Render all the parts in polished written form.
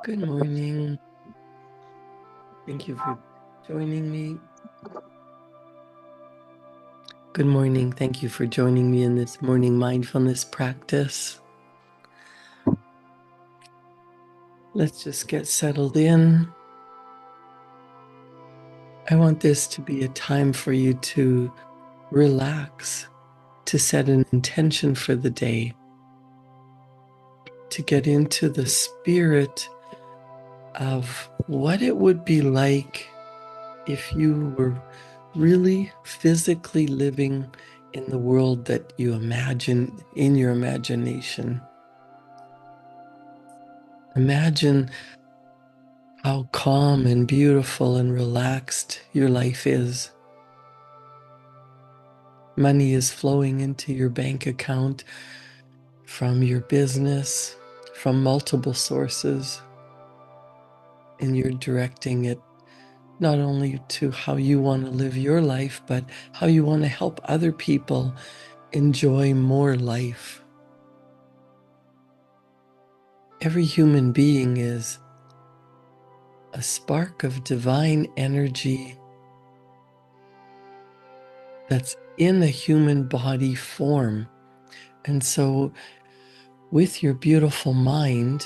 Good morning. Thank you for joining me. Good morning. Thank you for joining me in this morning mindfulness practice. Let's just get settled in. I want this to be a time for you to relax, to set an intention for the day, to get into the spirit of what it would be like if you were really physically living in the world that you imagine in your imagination. Imagine how calm and beautiful and relaxed your life is. Money is flowing into your bank account from your business, from multiple sources, and you're directing it not only to how you want to live your life, but how you want to help other people enjoy more life. Every human being is a spark of divine energy that's in a human body form. And so with your beautiful mind,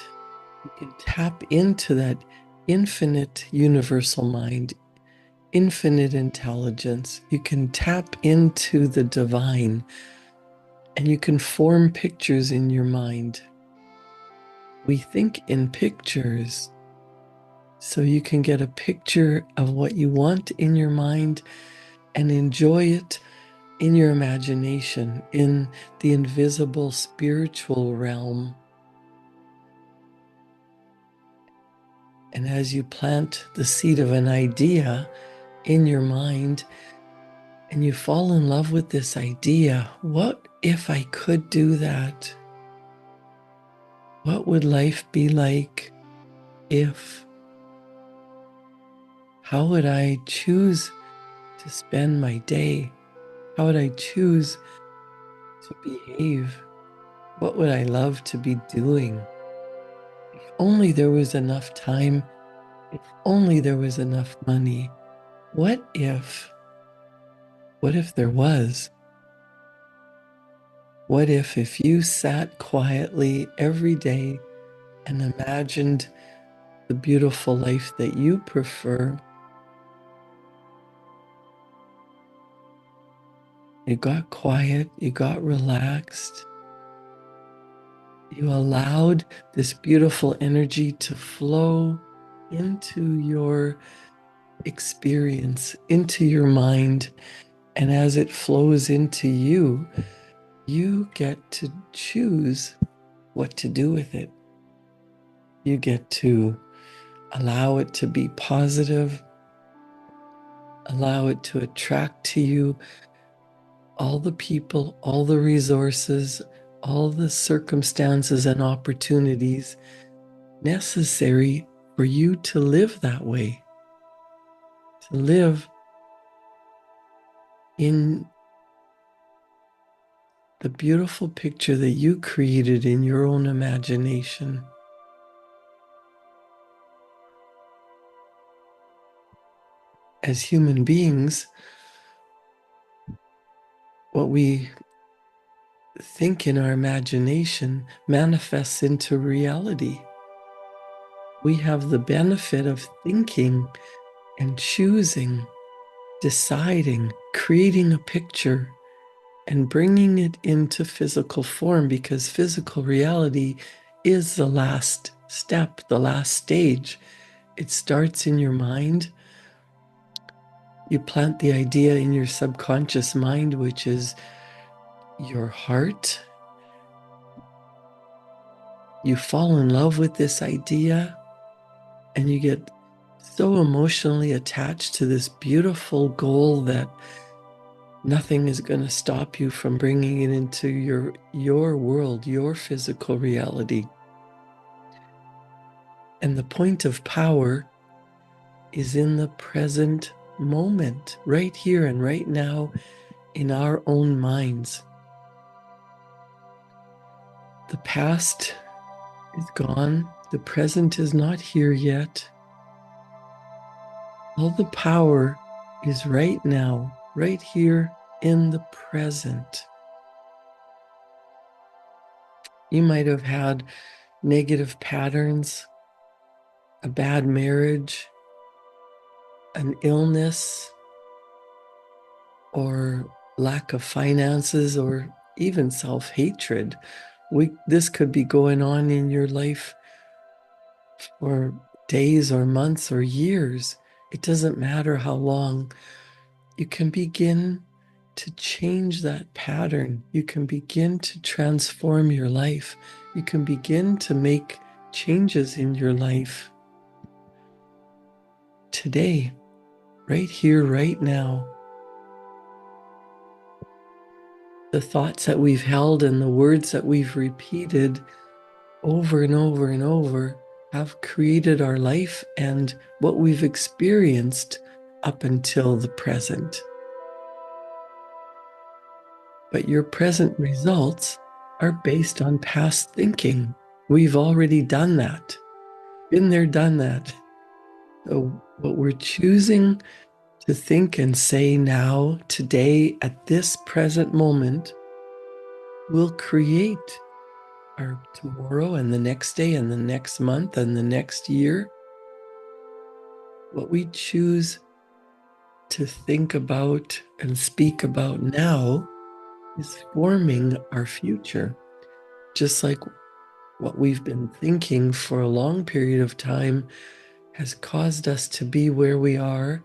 you can tap into that infinite universal mind, infinite intelligence. You can tap into the divine, and you can form pictures in your mind. We think in pictures, so you can get a picture of what you want in your mind and enjoy it in your imagination, in the invisible spiritual realm. And as you plant the seed of an idea in your mind and you fall in love with this idea, what if I could do that? What would life be like if? How would I choose to spend my day? How would I choose to behave? What would I love to be doing? If only there was enough time, if only there was enough money. What if there was? What if you sat quietly every day and imagined the beautiful life that you prefer? You got quiet, you got relaxed, you allowed this beautiful energy to flow into your experience, into your mind. And as it flows into you, you get to choose what to do with it. You get to allow it to be positive, allow it to attract to you all the people, all the resources, all the circumstances and opportunities necessary for you to live that way, to live in the beautiful picture that you created in your own imagination. As human beings, what we think in our imagination manifests into reality. We have the benefit of thinking and choosing, deciding, creating a picture, and bringing it into physical form, because physical reality is the last step, the last stage. It starts in your mind. You plant the idea in your subconscious mind, which is your heart. You fall in love with this idea, and you get so emotionally attached to this beautiful goal that nothing is going to stop you from bringing it into your world, your physical reality. And the point of power is in the present moment, right here and right now, in our own minds. The past is gone. The present is not here yet. All the power is right now, right here in the present. You might have had negative patterns, a bad marriage, an illness, or lack of finances, or even self-hatred. This could be going on in your life for days or months or years. It doesn't matter how long. You can begin to change that pattern. You can begin to transform your life. You can begin to make changes in your life today, right here, right now. The thoughts that we've held and the words that we've repeated over and over and over have created our life and what we've experienced up until the present. But your present results are based on past thinking. We've already done that. Been there, done that. So what we're choosing to think and say now, today, at this present moment, will create our tomorrow and the next day and the next month and the next year. What we choose to think about and speak about now is forming our future. Just like what we've been thinking for a long period of time has caused us to be where we are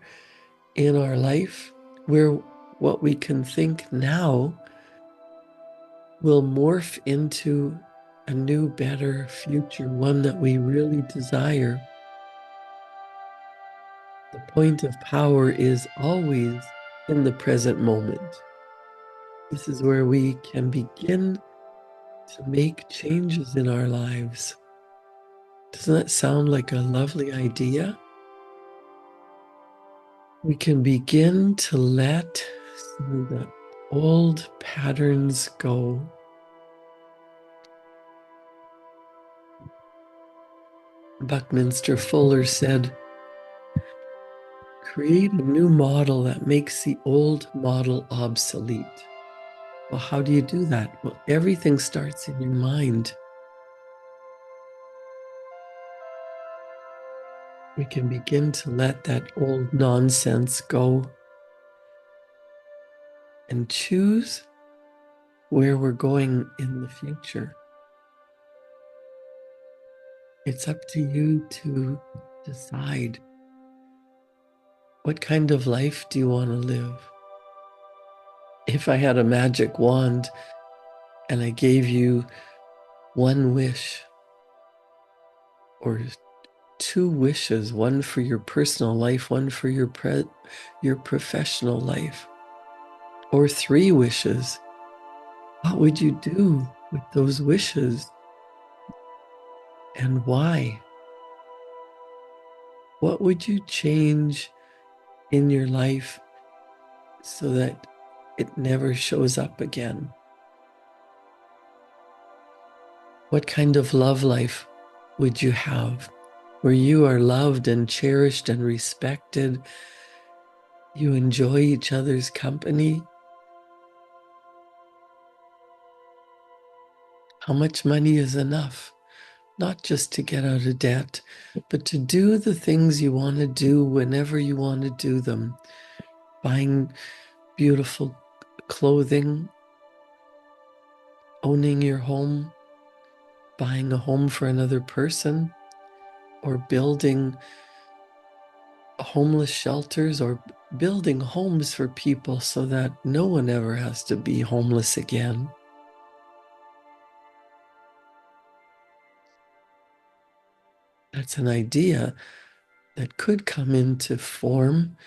in our life, where what we can think now will morph into a new, better future, one that we really desire. The point of power is always in the present moment. This is where we can begin to make changes in our lives. Doesn't that sound like a lovely idea? We can begin to let some of the old patterns go. Buckminster Fuller said, create a new model that makes the old model obsolete. Well, how do you do that? Well, everything starts in your mind. We can begin to let that old nonsense go and choose where we're going in the future. It's up to you to decide, what kind of life do you want to live? If I had a magic wand and I gave you one wish or two wishes, one for your personal life, one for your professional life, or three wishes, what would you do with those wishes and why? What would you change in your life so that it never shows up again? What kind of love life would you have where you are loved and cherished and respected? You enjoy each other's company? How much money is enough? Not just to get out of debt, but to do the things you want to do whenever you want to do them. Buying beautiful clothing, owning your home, buying a home for another person, or building homeless shelters, or building homes for people so that no one ever has to be homeless again. That's an idea that could come into form,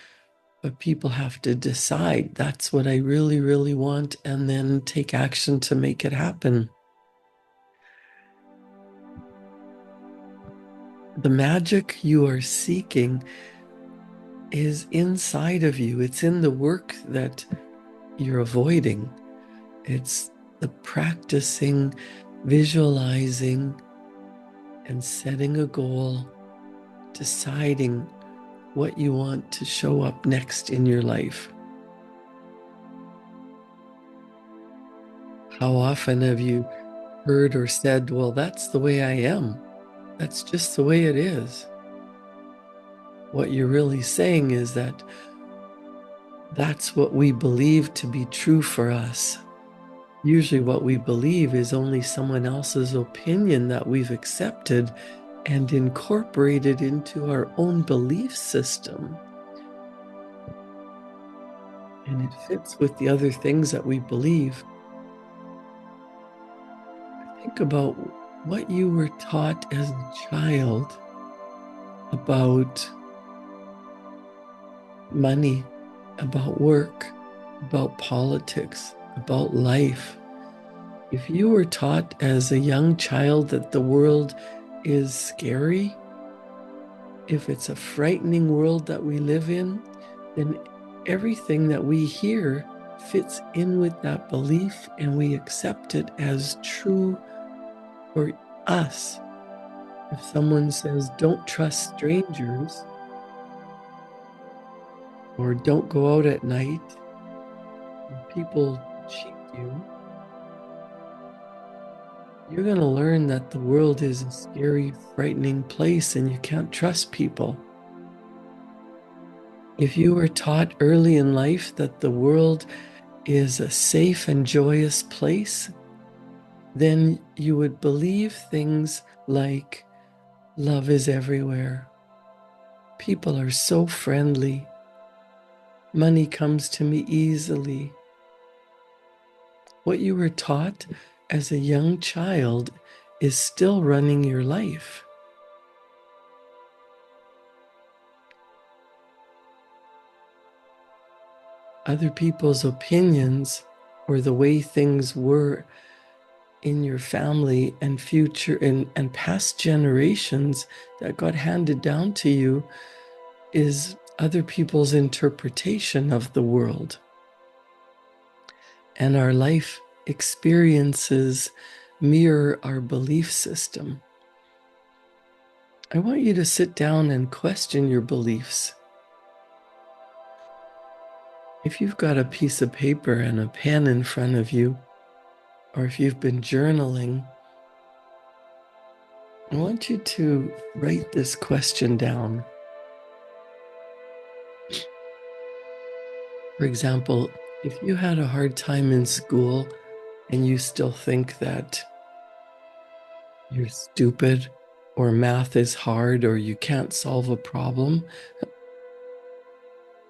but people have to decide that's what I really, really want, and then take action to make it happen. The magic you are seeking is inside of you. It's in the work that you're avoiding. It's the practicing, visualizing, and setting a goal, deciding what you want to show up next in your life. How often have you heard or said, well, that's the way I am. That's just the way it is. What you're really saying is that that's what we believe to be true for us. Usually what we believe is only someone else's opinion that we've accepted and incorporated into our own belief system. And it fits with the other things that we believe. Think about what you were taught as a child about money, about work, about politics, about life. If you were taught as a young child that the world is scary, if it's a frightening world that we live in, then everything that we hear fits in with that belief and we accept it as true for us. If someone says, don't trust strangers, or don't go out at night, and people cheat you, you're going to learn that the world is a scary, frightening place and you can't trust people. If you were taught early in life that the world is a safe and joyous place, then you would believe things like love is everywhere. People are so friendly. Money comes to me easily. What you were taught as a young child is still running your life. Other people's opinions or the way things were in your family and future and past generations that got handed down to you is other people's interpretation of the world. And our life experiences mirror our belief system. I want you to sit down and question your beliefs. If you've got a piece of paper and a pen in front of you, or if you've been journaling, I want you to write this question down. For example, if you had a hard time in school and you still think that you're stupid or math is hard or you can't solve a problem,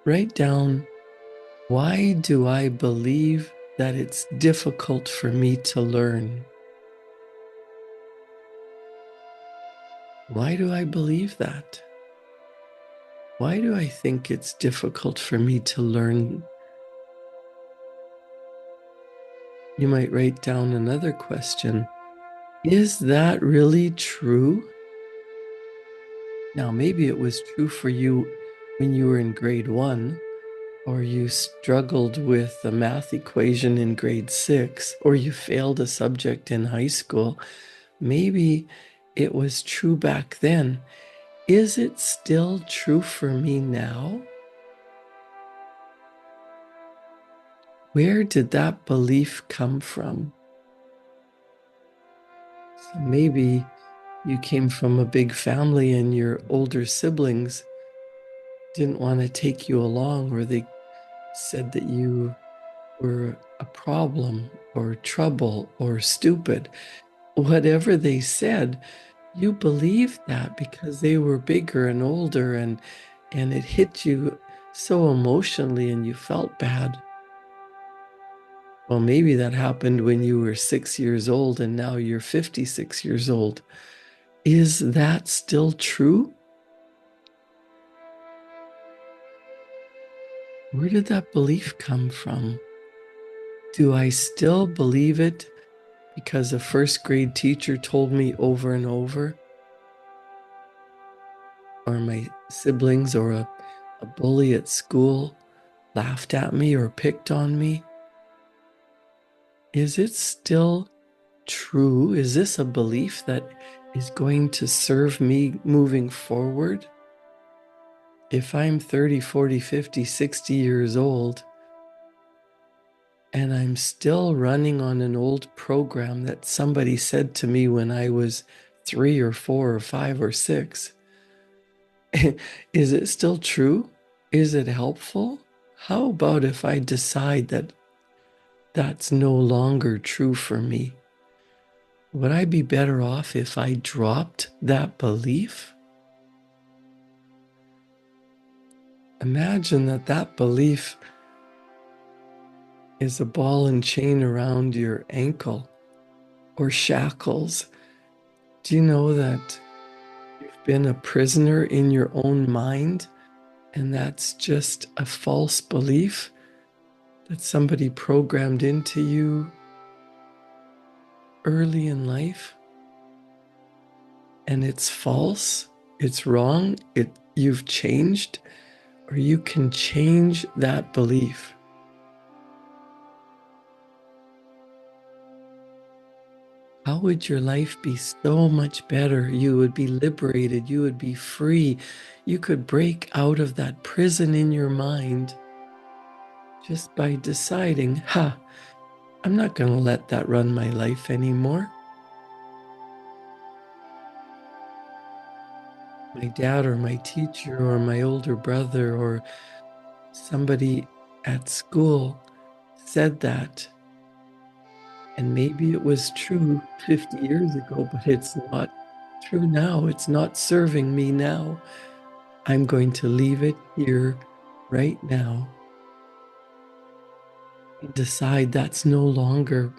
write down, why do I believe that it's difficult for me to learn? Why do I believe that? Why do I think it's difficult for me to learn? You might write down another question. Is that really true? Now, maybe it was true for you when you were in grade 1, or you struggled with a math equation in grade 6, or you failed a subject in high school. Maybe it was true back then. Is it still true for me now? Where did that belief come from? So maybe you came from a big family and your older siblings didn't want to take you along, or they said that you were a problem or trouble or stupid. Whatever they said, you believed that because they were bigger and older, and it hit you so emotionally and you felt bad. Well, maybe that happened when you were 6 years old and now you're 56 years old. Is that still true? Where did that belief come from? Do I still believe it because a first grade teacher told me over and over? Or my siblings or a bully at school laughed at me or picked on me? Is it still true? Is this a belief that is going to serve me moving forward. If I'm 30, 40, 50, 60 years old and I'm still running on an old program that somebody said to me when I was 3 or 4 or 5 or 6, is it still true? Is it helpful? How about if I decide that that's no longer true for me? Would I be better off if I dropped that belief? Imagine that that belief is a ball and chain around your ankle or shackles. Do you know that you've been a prisoner in your own mind and that's just a false belief that somebody programmed into you early in life? And it's false, it's wrong, you've changed, or you can change that belief. How would your life be so much better? You would be liberated, you would be free. You could break out of that prison in your mind just by deciding, I'm not going to let that run my life anymore. My dad or my teacher or my older brother or somebody at school said that. And maybe it was true 50 years ago, but it's not true now. It's not serving me now. I'm going to leave it here right now and decide that's no longer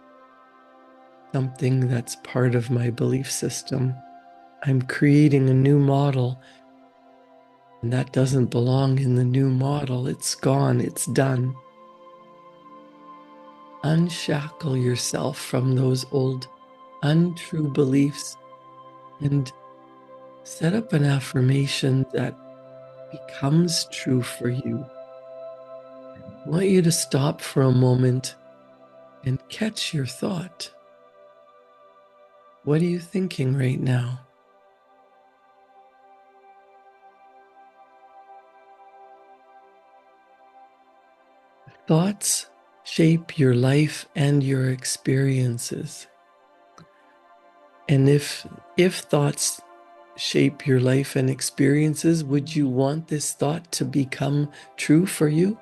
something that's part of my belief system. I'm creating a new model, and that doesn't belong in the new model. It's gone, it's done. Unshackle yourself from those old untrue beliefs and set up an affirmation that becomes true for you. I want you to stop for a moment and catch your thought. What are you thinking right now? Thoughts shape your life and your experiences. And if thoughts shape your life and experiences, would you want this thought to become true for you?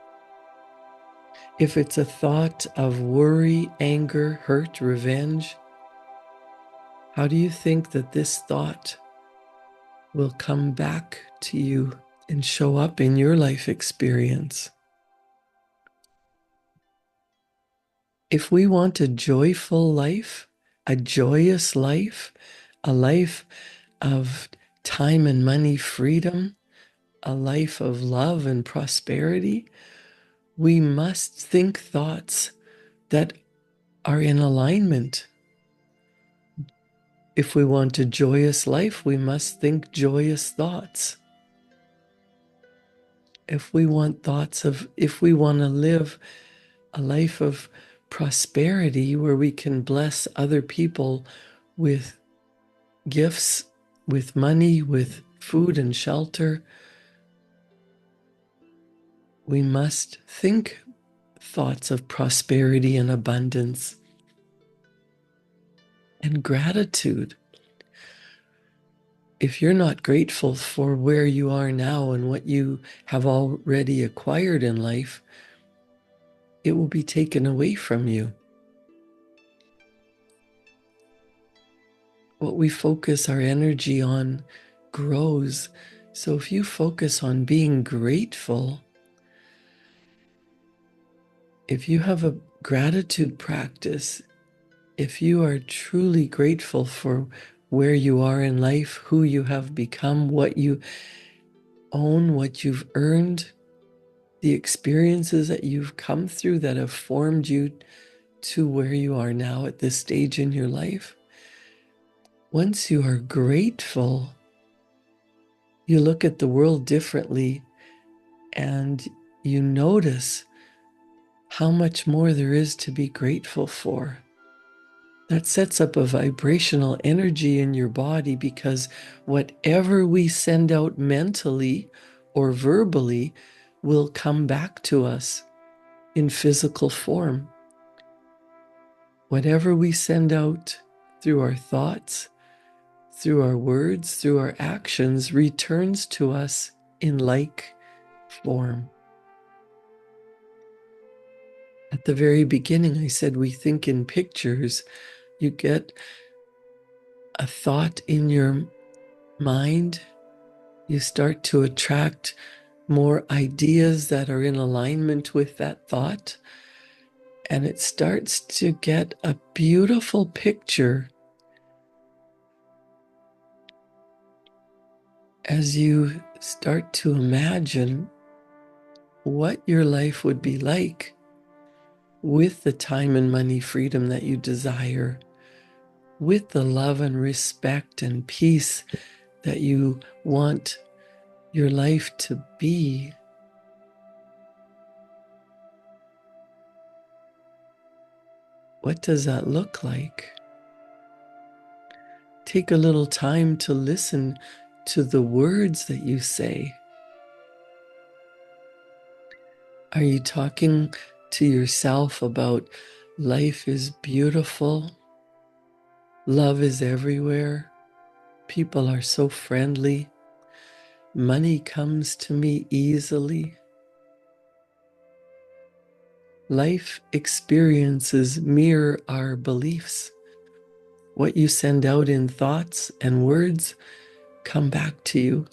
If it's a thought of worry, anger, hurt, revenge, how do you think that this thought will come back to you and show up in your life experience? If we want a joyful life, a joyous life, a life of time and money freedom, a life of love and prosperity, we must think thoughts that are in alignment. If we want a joyous life, we must think joyous thoughts. If we want to live a life of prosperity where we can bless other people with gifts, with money, with food and shelter, we must think thoughts of prosperity and abundance and gratitude. If you're not grateful for where you are now and what you have already acquired in life, it will be taken away from you. What we focus our energy on grows. So if you focus on being grateful, if you have a gratitude practice, if you are truly grateful for where you are in life, who you have become, what you own, what you've earned, the experiences that you've come through that have formed you to where you are now at this stage in your life. Once you are grateful, you look at the world differently and you notice how much more there is to be grateful for. That sets up a vibrational energy in your body, because whatever we send out mentally or verbally will come back to us in physical form. Whatever we send out through our thoughts, through our words, through our actions, returns to us in like form. At the very beginning, I said we think in pictures. You get a thought in your mind, you start to attract more ideas that are in alignment with that thought, and it starts to get a beautiful picture as you start to imagine what your life would be like with the time and money freedom that you desire, with the love and respect and peace that you want your life to be. What does that look like? Take a little time to listen to the words that you say. Are you talking to yourself about life is beautiful, love is everywhere, people are so friendly, money comes to me easily? Life experiences mirror our beliefs. What you send out in thoughts and words come back to you.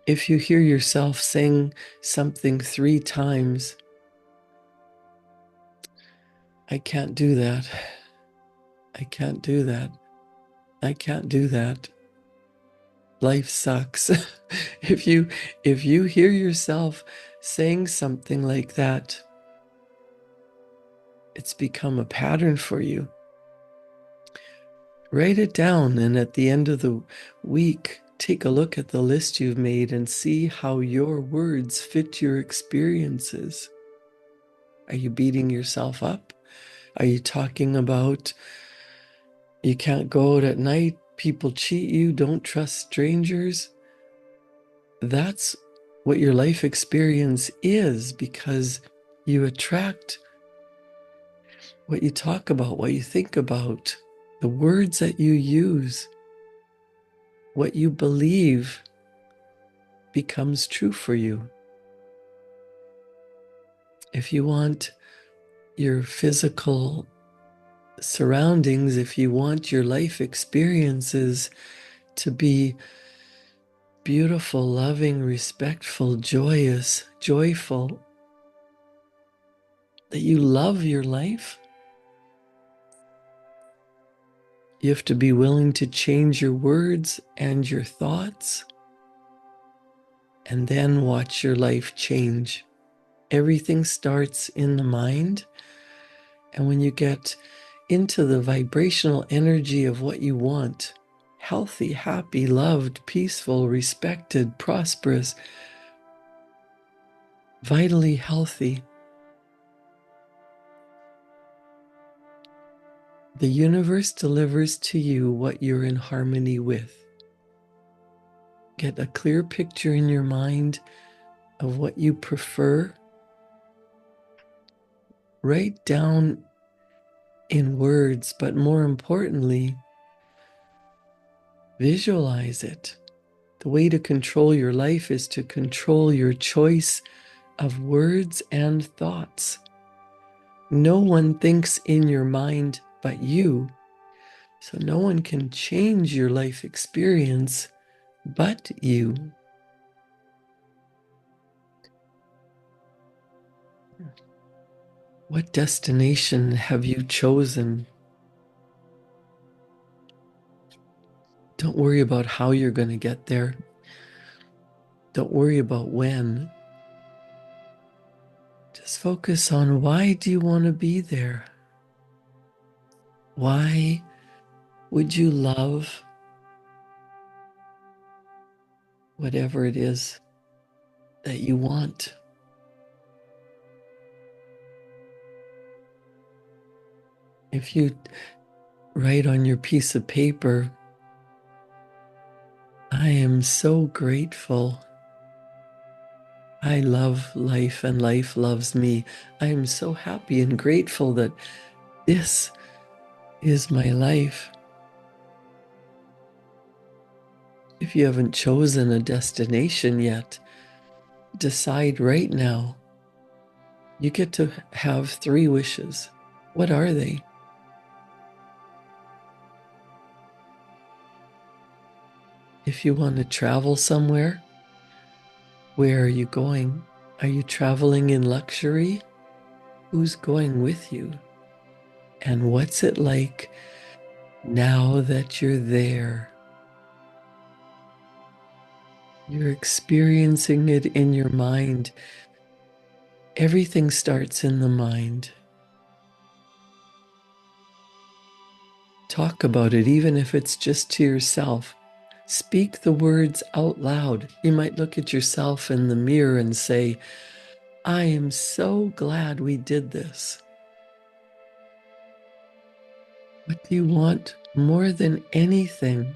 If you hear yourself saying something 3 times, I can't do that, I can't do that, I can't do that, life sucks. If you hear yourself saying something like that, it's become a pattern for you. Write it down, and at the end of the week, take a look at the list you've made and see how your words fit your experiences. Are you beating yourself up? Are you talking about you can't go out at night, people cheat you, don't trust strangers? That's what your life experience is, because you attract what you talk about, what you think about, the words that you use, what you believe becomes true for you. If you want your physical surroundings, if you want your life experiences to be beautiful, loving, respectful, joyous, joyful, that you love your life, you have to be willing to change your words and your thoughts, and then watch your life change. Everything starts in the mind, and when you get into the vibrational energy of what you want, healthy, happy, loved, peaceful, respected, prosperous, vitally healthy, the universe delivers to you what you're in harmony with. Get a clear picture in your mind of what you prefer. Write down in words, but more importantly, visualize it. The way to control your life is to control your choice of words and thoughts. No one thinks in your mind but you, so no one can change your life experience but you. What destination have you chosen? Don't worry about how you're going to get there. Don't worry about when. Just focus on, why do you want to be there? Why would you love whatever it is that you want? If you write on your piece of paper, I am so grateful. I love life and life loves me. I am so happy and grateful that this is my life. If you haven't chosen a destination yet, decide right now. You get to have 3 wishes. What are they? If you want to travel somewhere, where are you going? Are you traveling in luxury? Who's going with you? And what's it like now that you're there? You're experiencing it in your mind. Everything starts in the mind. Talk about it, even if it's just to yourself. Speak the words out loud. You might look at yourself in the mirror and say, I am so glad we did this. What do you want more than anything?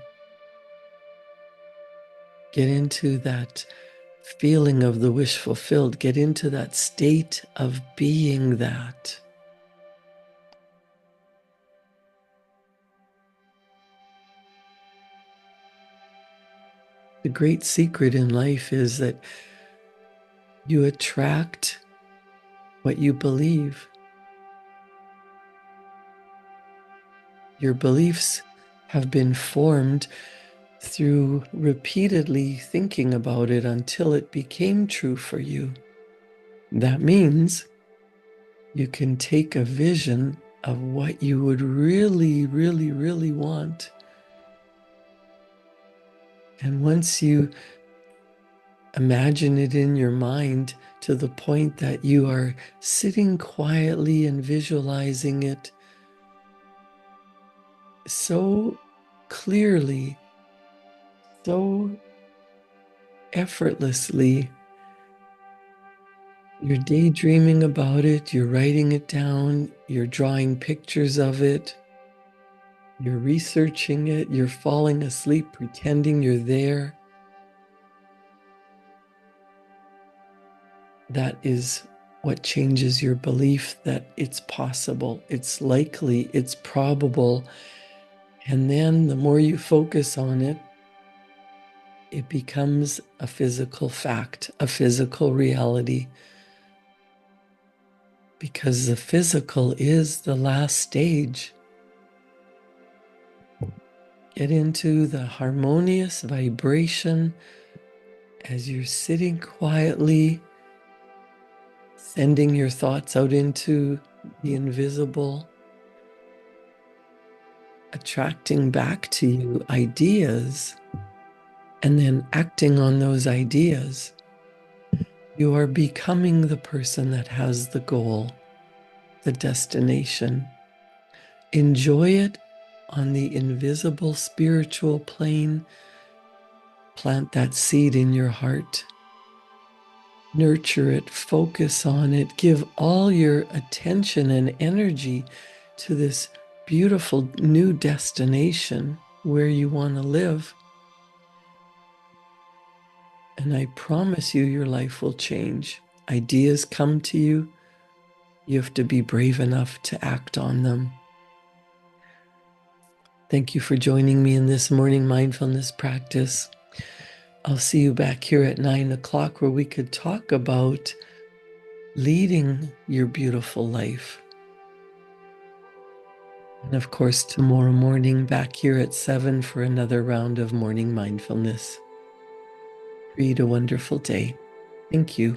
Get into that feeling of the wish fulfilled. Get into that state of being that. The great secret in life is that you attract what you believe. Your beliefs have been formed through repeatedly thinking about it until it became true for you. That means you can take a vision of what you would really, really, really want. And once you imagine it in your mind to the point that you are sitting quietly and visualizing it so clearly, so effortlessly, you're daydreaming about it, you're writing it down, you're drawing pictures of it, you're researching it, you're falling asleep pretending you're there. That is what changes your belief that it's possible, it's likely, it's probable. And then the more you focus on it, it becomes a physical fact, a physical reality. Because the physical is the last stage. Get into the harmonious vibration as you're sitting quietly, sending your thoughts out into the invisible, attracting back to you ideas, and then acting on those ideas. You are becoming the person that has the goal, the destination. Enjoy it on the invisible spiritual plane. Plant that seed in your heart. Nurture it, focus on it, give all your attention and energy to this beautiful new destination where you want to live. And I promise you, your life will change. Ideas come to you. You have to be brave enough to act on them. Thank you for joining me in this morning mindfulness practice. I'll see you back here at 9 o'clock where we could talk about leading your beautiful life. And of course, tomorrow morning back here at 7 for another round of morning mindfulness. Create a wonderful day. Thank you.